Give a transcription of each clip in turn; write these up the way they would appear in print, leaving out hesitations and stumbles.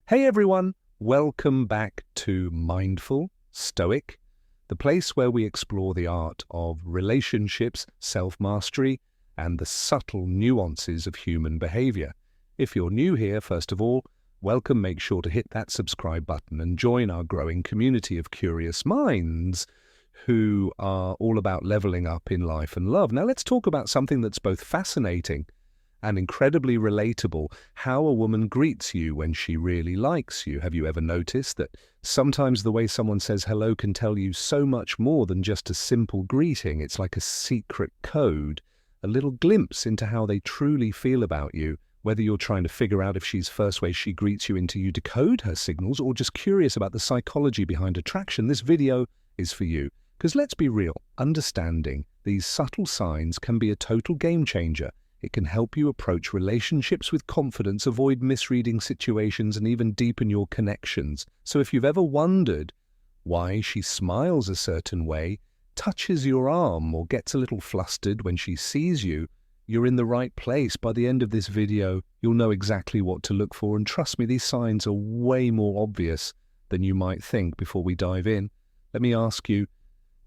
Hey everyone, welcome back to Mindful, Stoic, the place where we explore the art of relationships, self-mastery, and the subtle nuances of human behavior. If you're new here, first of all, welcome. Make sure to hit that subscribe button and join our growing community of curious minds who are all about leveling up in life and love. Now let's talk about something that's both fascinating and incredibly relatable: how a woman greets you when she really likes you. Have you ever noticed that sometimes the way someone says hello can tell you so much more than just a simple greeting? It's like a secret code, a little glimpse into how they truly feel about you. Whether you're trying to figure out if she's first way she greets you into you decode her signals, or just curious about the psychology behind attraction, this video is for you. Because let's be real, understanding these subtle signs can be a total game changer. It can help you approach relationships with confidence, avoid misreading situations, and even deepen your connections. So if you've ever wondered why she smiles a certain way, touches your arm, or gets a little flustered when she sees you, you're in the right place. By the end of this video, you'll know exactly what to look for. And trust me, these signs are way more obvious than you might think. Before we dive in, let me ask you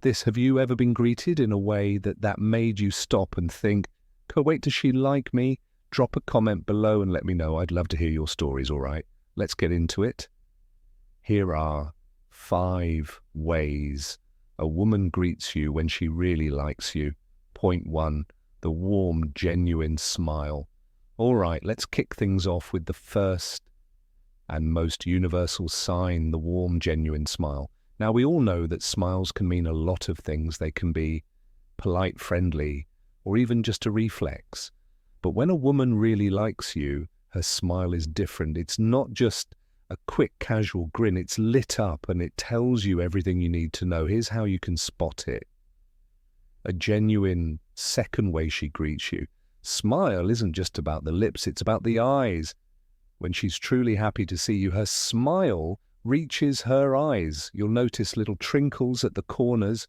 this. Have you ever been greeted in a way that made you stop and think, wait, does she like me? Drop a comment below and let me know. I'd love to hear your stories, all right? Let's get into it. Here are 5 ways a woman greets you when she really likes you. Point 1, the warm, genuine smile. All right, let's kick things off with the first and most universal sign, the warm, genuine smile. Now, we all know that smiles can mean a lot of things. They can be polite, friendly, or even just a reflex. But when a woman really likes you, her smile is different. It's not just a quick, casual grin. It's lit up and it tells you everything you need to know. Here's how you can spot it. A genuine second way she greets you. Smile isn't just about the lips, it's about the eyes. When she's truly happy to see you, her smile reaches her eyes. You'll notice little trinkles at the corners,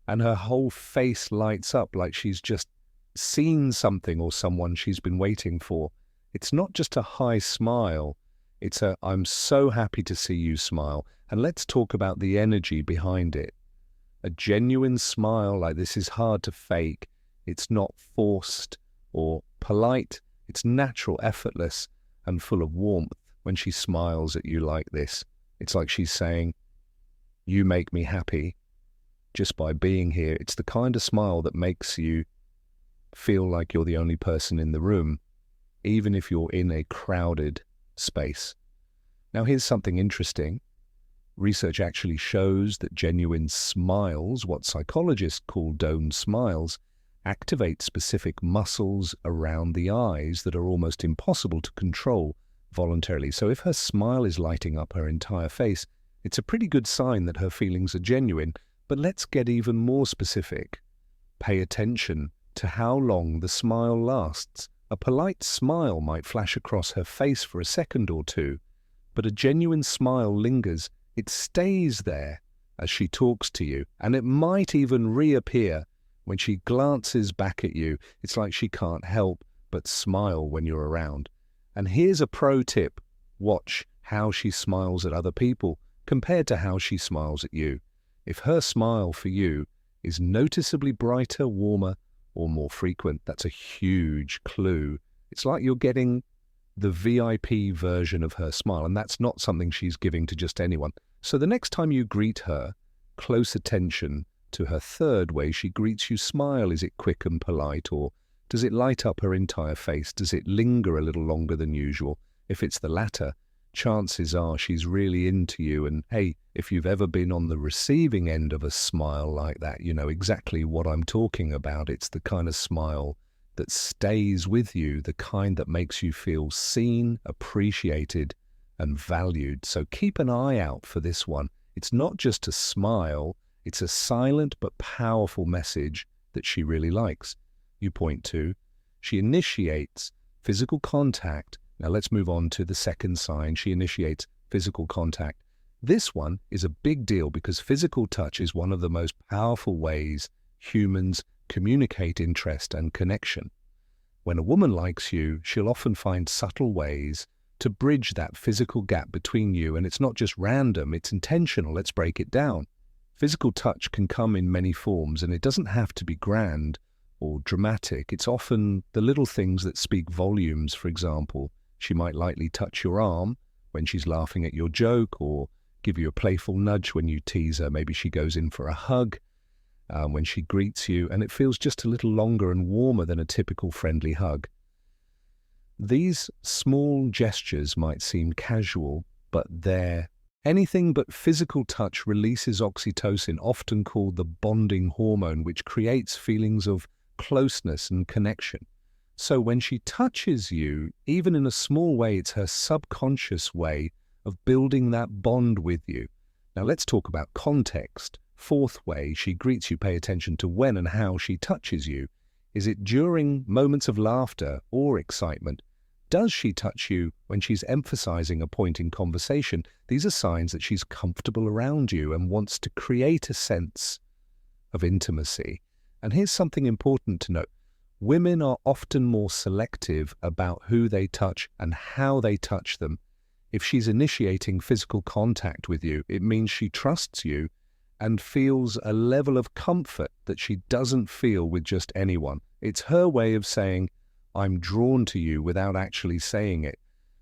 and her whole face lights up like she's just seen something or someone she's been waiting for. It's not just a high smile, it's a "I'm so happy to see you" smile. And let's talk about the energy behind it. A genuine smile like this is hard to fake. It's not forced or polite. It's natural, effortless, and full of warmth. When she smiles at you like this, it's like she's saying, "You make me happy just by being here." It's the kind of smile that makes you feel like you're the only person in the room, even if you're in a crowded space. Now, here's something interesting. Research actually shows that genuine smiles, what psychologists call dome smiles, activate specific muscles around the eyes that are almost impossible to control voluntarily. So if her smile is lighting up her entire face, it's a pretty good sign that her feelings are genuine. But let's get even more specific. Pay attention to how long the smile lasts. A polite smile might flash across her face for a second or two, but a genuine smile lingers. It stays there as she talks to you, and it might even reappear when she glances back at you. It's like she can't help but smile when you're around. And here's a pro tip. Watch how she smiles at other people compared to how she smiles at you. If her smile for you is noticeably brighter, warmer, or more frequent, that's a huge clue. It's like you're getting the VIP version of her smile, and that's not something she's giving to just anyone. So the next time you greet her, close attention to her third way she greets you. Smile. Is it quick and polite, or does it light up her entire face? Does it linger a little longer than usual? If it's the latter, chances are she's really into you. And hey, if you've ever been on the receiving end of a smile like that, you know exactly what I'm talking about. It's the kind of smile that stays with you, the kind that makes you feel seen, appreciated, and valued. So keep an eye out for this one. It's not just a smile, it's a silent but powerful message that she really likes you. Point 2, she initiates physical contact. Now let's move on to the second sign. She initiates physical contact. This one is a big deal because physical touch is one of the most powerful ways humans communicate interest and connection. When a woman likes you, she'll often find subtle ways to bridge that physical gap between you. And it's not just random, it's intentional. Let's break it down. Physical touch can come in many forms, and it doesn't have to be grand or dramatic. It's often the little things that speak volumes. For example, she might lightly touch your arm when she's laughing at your joke, or give you a playful nudge when you tease her. Maybe she goes in for a hug when she greets you, and it feels just a little longer and warmer than a typical friendly hug. These small gestures might seem casual, but they're anything but. Physical touch releases oxytocin, often called the bonding hormone, which creates feelings of closeness and connection. So when she touches you, even in a small way, it's her subconscious way of building that bond with you. Now let's talk about context. Fourth way she greets you, pay attention to when and how she touches you. Is it during moments of laughter or excitement? Does she touch you when she's emphasizing a point in conversation? These are signs that she's comfortable around you and wants to create a sense of intimacy. And here's something important to note. Women are often more selective about who they touch and how they touch them. If she's initiating physical contact with you, it means she trusts you and feels a level of comfort that she doesn't feel with just anyone. It's her way of saying, I'm drawn to you, without actually saying it.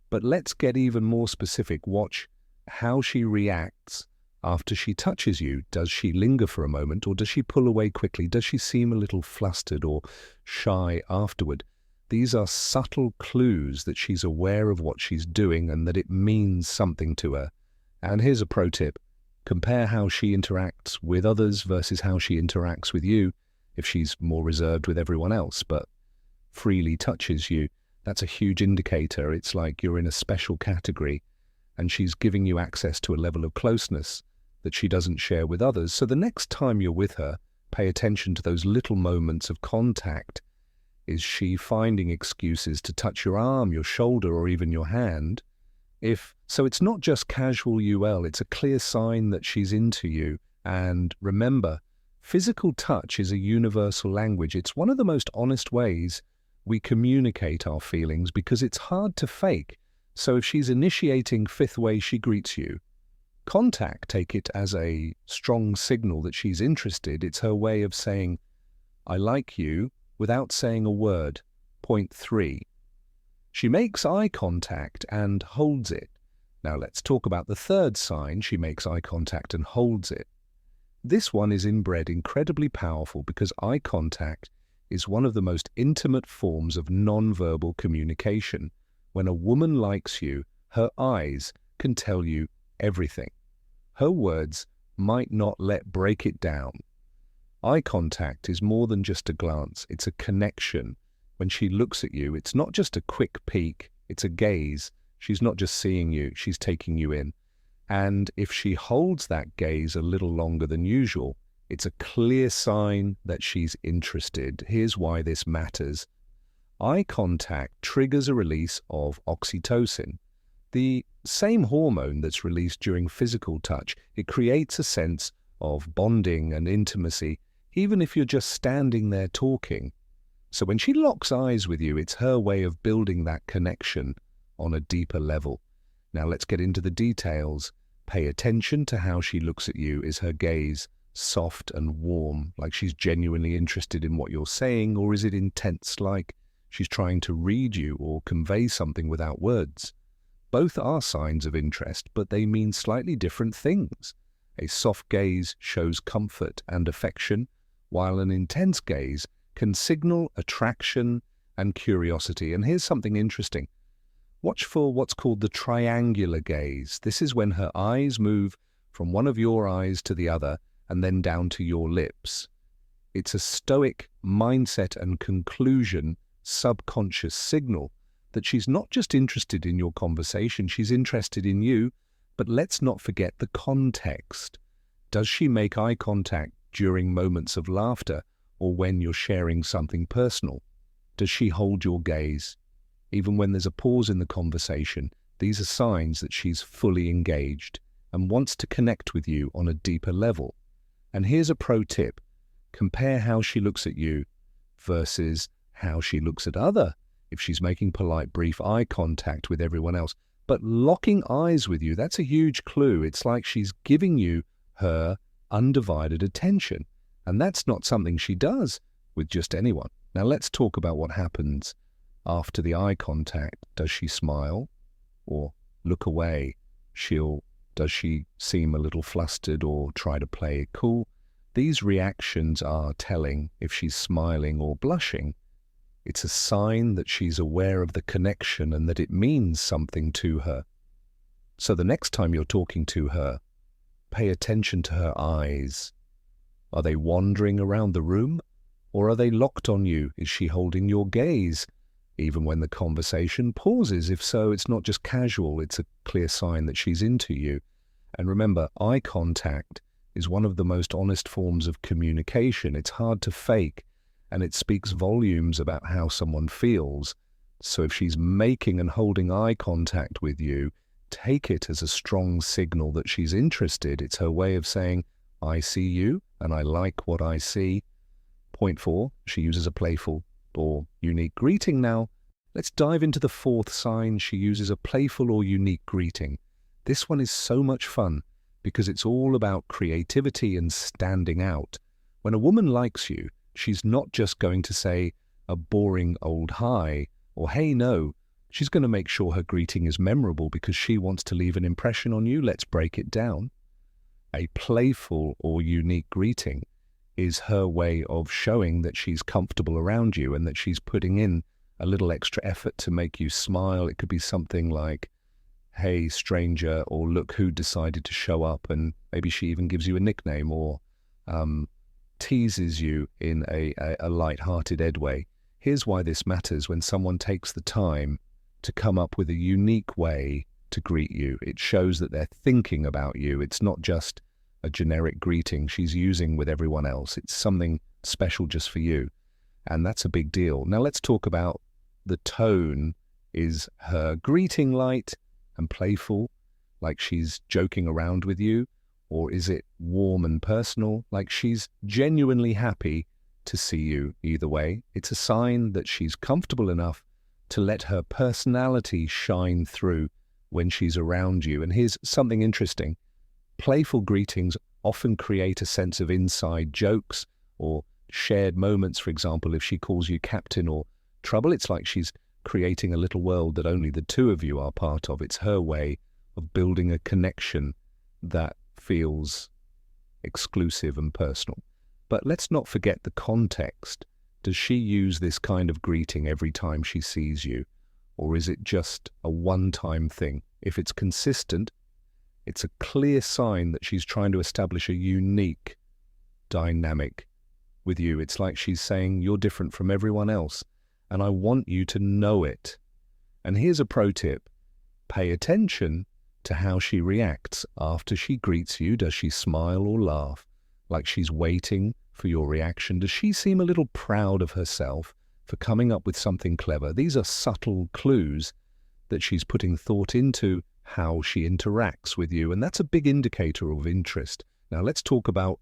But let's get even more specific. Watch how she reacts after she touches you. Does she linger for a moment, or does she pull away quickly? Does she seem a little flustered or shy afterward? These are subtle clues that she's aware of what she's doing and that it means something to her. And here's a pro tip. Compare how she interacts with others versus how she interacts with you. If she's more reserved with everyone else, but freely touches you, that's a huge indicator. It's like you're in a special category and she's giving you access to a level of closeness that she doesn't share with others. So the next time you're with her, pay attention to those little moments of contact. Is she finding excuses to touch your arm, your shoulder, or even your hand? If so, it's not just casual UL, it's a clear sign that she's into you. And remember, physical touch is a universal language. It's one of the most honest ways we communicate our feelings, because it's hard to fake. So if she's initiating fifth way she greets you, contact, take it as a strong signal that she's interested. It's her way of saying, I like you, without saying a word. Point 3. She makes eye contact and holds it. Now let's talk about the third sign. She makes eye contact and holds it. This one is inbred, incredibly powerful, because eye contact is one of the most intimate forms of non-verbal communication. When a woman likes you, her eyes can tell you everything. Her words might not let break it down. Eye contact is more than just a glance, it's a connection. When she looks at you, it's not just a quick peek, it's a gaze. She's not just seeing you, she's taking you in. And if she holds that gaze a little longer than usual, it's a clear sign that she's interested. Here's why this matters. Eye contact triggers a release of oxytocin, the same hormone that's released during physical touch. It creates a sense of bonding and intimacy, even if you're just standing there talking. So when she locks eyes with you, it's her way of building that connection on a deeper level. Now let's get into the details. Pay attention to how she looks at you. Is her gaze soft and warm, like she's genuinely interested in what you're saying, or is it intense, like she's trying to read you or convey something without words? Both are signs of interest, but they mean slightly different things. A soft gaze shows comfort and affection, while an intense gaze can signal attraction and curiosity. And here's something interesting. Watch for what's called the triangular gaze. This is when her eyes move from one of your eyes to the other and then down to your lips. It's a Stoic mindset and conclusion subconscious signal that she's not just interested in your conversation, she's interested in you. But let's not forget the context. Does she make eye contact during moments of laughter or when you're sharing something personal? Does she hold your gaze? Even when there's a pause in the conversation, these are signs that she's fully engaged and wants to connect with you on a deeper level. And here's a pro tip. Compare how she looks at you versus how she looks at other. If she's making polite, brief eye contact with everyone else, But locking eyes with you, that's a huge clue. It's like she's giving you her undivided attention. And that's not something she does with just anyone. Now let's talk about what happens after the eye contact. Does she smile or look away? Does she seem a little flustered or try to play it cool? These reactions are telling if she's smiling or blushing. It's a sign that she's aware of the connection and that it means something to her. So the next time you're talking to her, pay attention to her eyes. Are they wandering around the room, or are they locked on you? Is she holding your gaze, even when the conversation pauses? If so, it's not just casual, it's a clear sign that she's into you. And remember, eye contact is one of the most honest forms of communication. It's hard to fake, and it speaks volumes about how someone feels. So if she's making and holding eye contact with you, take it as a strong signal that she's interested. It's her way of saying, I see you, and I like what I see. Point 4, she uses a playful or unique greeting. Now, let's dive into the 4th sign. She uses a playful or unique greeting. This one is so much fun because it's all about creativity and standing out. When a woman likes you, she's not just going to say a boring old hi or hey no. She's going to make sure her greeting is memorable because she wants to leave an impression on you. Let's break it down. A playful or unique greeting is her way of showing that she's comfortable around you and that she's putting in a little extra effort to make you smile. It could be something like, hey, stranger, or look who decided to show up, and maybe she even gives you a nickname or teases you in a light-hearted way. Here's why this matters. When someone takes the time to come up with a unique way to greet you, it shows that they're thinking about you. It's not just a generic greeting she's using with everyone else. It's something special just for you. And that's a big deal. Now let's talk about the tone. Is her greeting light and playful, like she's joking around with you? Or is it warm and personal, like she's genuinely happy to see you? Either way, it's a sign that she's comfortable enough to let her personality shine through when she's around you. And here's something interesting. Playful greetings often create a sense of inside jokes or shared moments. For example, if she calls you captain or trouble, it's like she's creating a little world that only the two of you are part of. It's her way of building a connection that feels exclusive and personal. But let's not forget the context. Does she use this kind of greeting every time she sees you? Or is it just a one-time thing? If it's consistent, it's a clear sign that she's trying to establish a unique dynamic with you. It's like she's saying, you're different from everyone else, and I want you to know it. And here's a pro tip. Pay attention to how she reacts after she greets you. Does she smile or laugh, like she's waiting for your reaction? Does she seem a little proud of herself for coming up with something clever? These are subtle clues that she's putting thought into how she interacts with you, and that's a big indicator of interest. Now let's talk about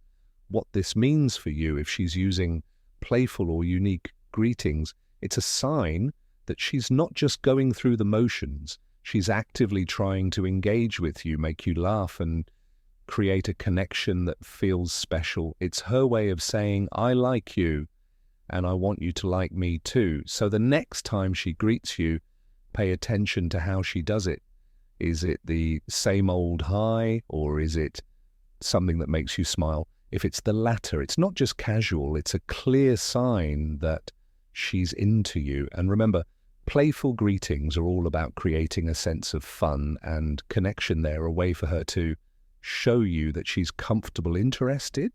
what this means for you. If she's using playful or unique greetings, it's a sign that she's not just going through the motions. She's actively trying to engage with you, make you laugh, and create a connection that feels special. It's her way of saying, I like you, and I want you to like me too. So the next time she greets you, pay attention to how she does it. Is it the same old hi, or is it something that makes you smile? If it's the latter, it's not just casual, it's a clear sign that she's into you. And remember, playful greetings are all about creating a sense of fun and connection there, a way for her to show you that she's comfortable, interested,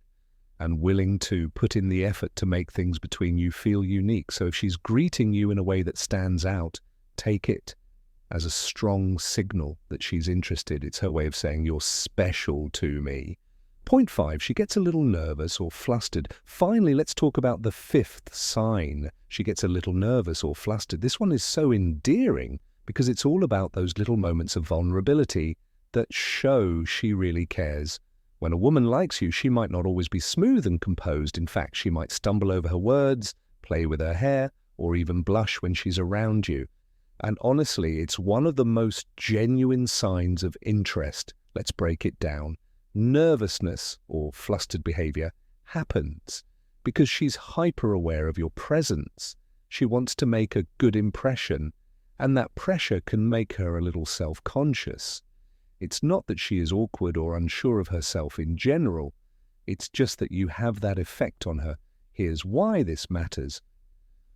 and willing to put in the effort to make things between you feel unique. So if she's greeting you in a way that stands out, take it as a strong signal that she's interested. It's her way of saying, you're special to me. Point 5, she gets a little nervous or flustered. Finally, let's talk about the 5th sign. She gets a little nervous or flustered. This one is so endearing because it's all about those little moments of vulnerability that show she really cares. When a woman likes you, she might not always be smooth and composed. In fact, she might stumble over her words, play with her hair, or even blush when she's around you. And honestly, it's one of the most genuine signs of interest. Let's break it down. Nervousness or flustered behavior happens because she's hyper aware of your presence. She wants to make a good impression, and that pressure can make her a little self-conscious. It's not that she is awkward or unsure of herself in general. It's just that you have that effect on her. Here's why this matters.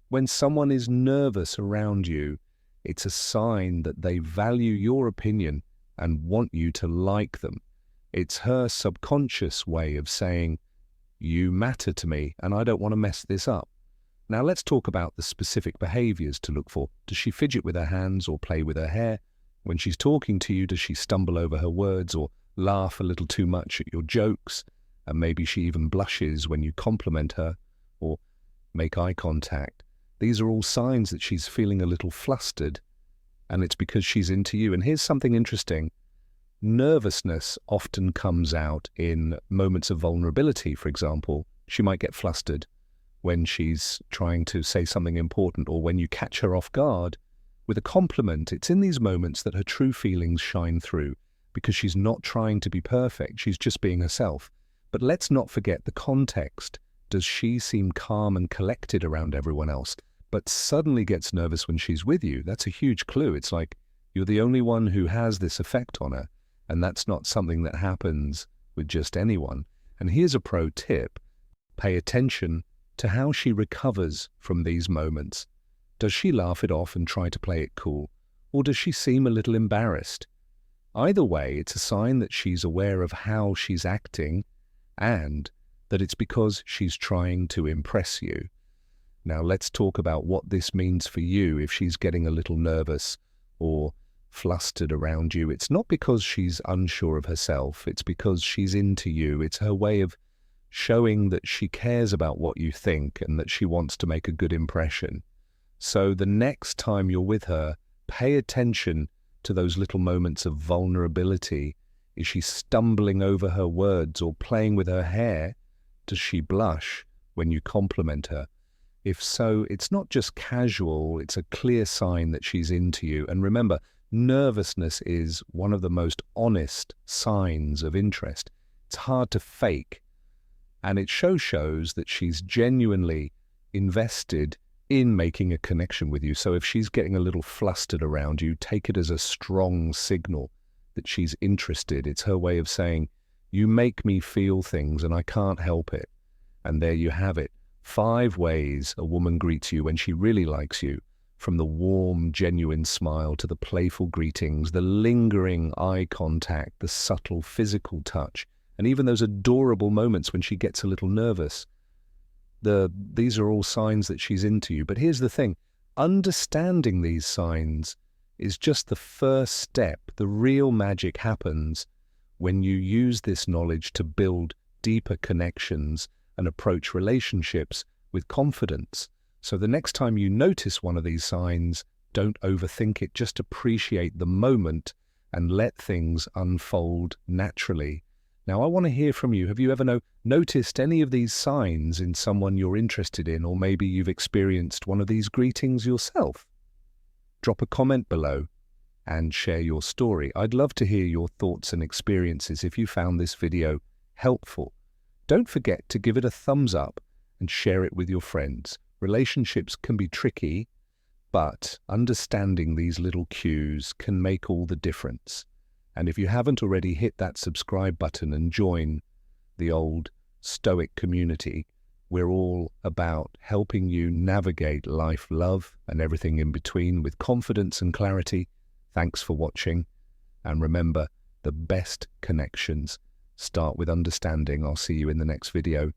When someone is nervous around you, it's a sign that they value your opinion and want you to like them. It's her subconscious way of saying, you matter to me and I don't want to mess this up. Now let's talk about the specific behaviors to look for. Does she fidget with her hands or play with her hair? When she's talking to you, does she stumble over her words or laugh a little too much at your jokes? And maybe she even blushes when you compliment her or make eye contact. These are all signs that she's feeling a little flustered, and it's because she's into you. And here's something interesting. Nervousness often comes out in moments of vulnerability. For example, she might get flustered when she's trying to say something important, or when you catch her off guard with a compliment. It's in these moments that her true feelings shine through, because she's not trying to be perfect. She's just being herself. But let's not forget the context. Does she seem calm and collected around everyone else, but suddenly gets nervous when she's with you? That's a huge clue. It's like you're the only one who has this effect on her, and that's not something that happens with just anyone. And here's a pro tip. Pay attention to how she recovers from these moments. Does she laugh it off and try to play it cool, or does she seem a little embarrassed? Either way, it's a sign that she's aware of how she's acting and that it's because she's trying to impress you. Now let's talk about what this means for you if she's getting a little nervous or flustered around you. It's not because she's unsure of herself. It's because she's into you. It's her way of showing that she cares about what you think and that she wants to make a good impression. So the next time you're with her, pay attention to those little moments of vulnerability. Is she stumbling over her words or playing with her hair? Does she blush when you compliment her? If so, it's not just casual, it's a clear sign that she's into you. And remember, nervousness is one of the most honest signs of interest. It's hard to fake, and it shows that she's genuinely invested in making a connection with you. So if she's getting a little flustered around you, take it as a strong signal that she's interested. It's her way of saying, you make me feel things and I can't help it. And there you have it. 5 ways a woman greets you when she really likes you. From the warm, genuine smile to the playful greetings, the lingering eye contact, the subtle physical touch, and even those adorable moments when she gets a little nervous. These are all signs that she's into you. But here's the thing. Understanding these signs is just the first step. The real magic happens when you use this knowledge to build deeper connections and approach relationships with confidence. So the next time you notice one of these signs, don't overthink it. Just appreciate the moment and let things unfold naturally. Now, I want to hear from you. Have you ever noticed any of these signs in someone you're interested in, or maybe you've experienced one of these greetings yourself? Drop a comment below and share your story. I'd love to hear your thoughts and experiences if you found this video helpful. Don't forget to give it a thumbs up and share it with your friends. Relationships can be tricky, but understanding these little cues can make all the difference. And if you haven't already, hit that subscribe button and join the old Stoic community. We're all about helping you navigate life, love, and everything in between with confidence and clarity. Thanks for watching. And remember, the best connections start with understanding. I'll see you in the next video.